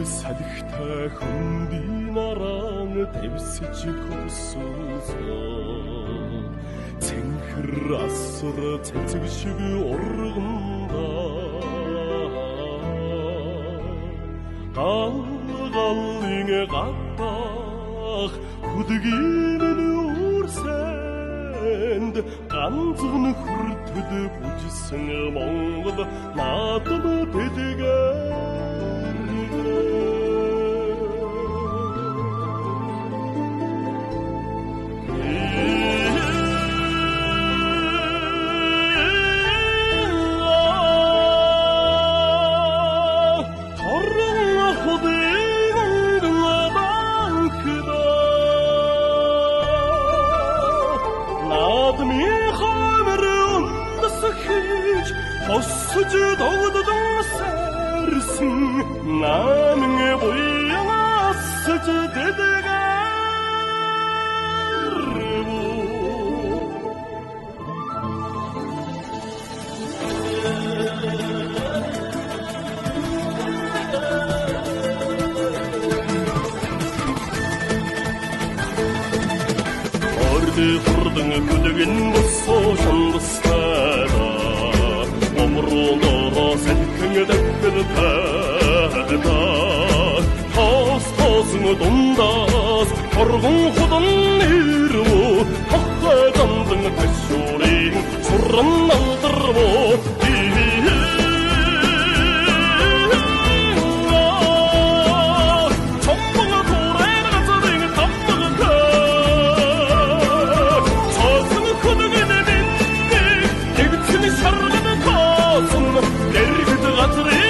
салхитай хүн би наран дэвсэж хөсөсөө цэнхэр асар цэцэг шиг урганда галгалын гатах хүдгийн үрсэнд ганцхан хүртэд бүжсэн Монгол наадам тэдгээр Хосж догдсон сэрсэн намын буянаас дэдгээр Орды хурдан күдгэн босоо шамбастаа Омроно сэлхэн дэхэл тайда Хос-хосын дундаас хоргон худан нэрвөө Хахай замдан тэшүүрийн суран алдарвөө That's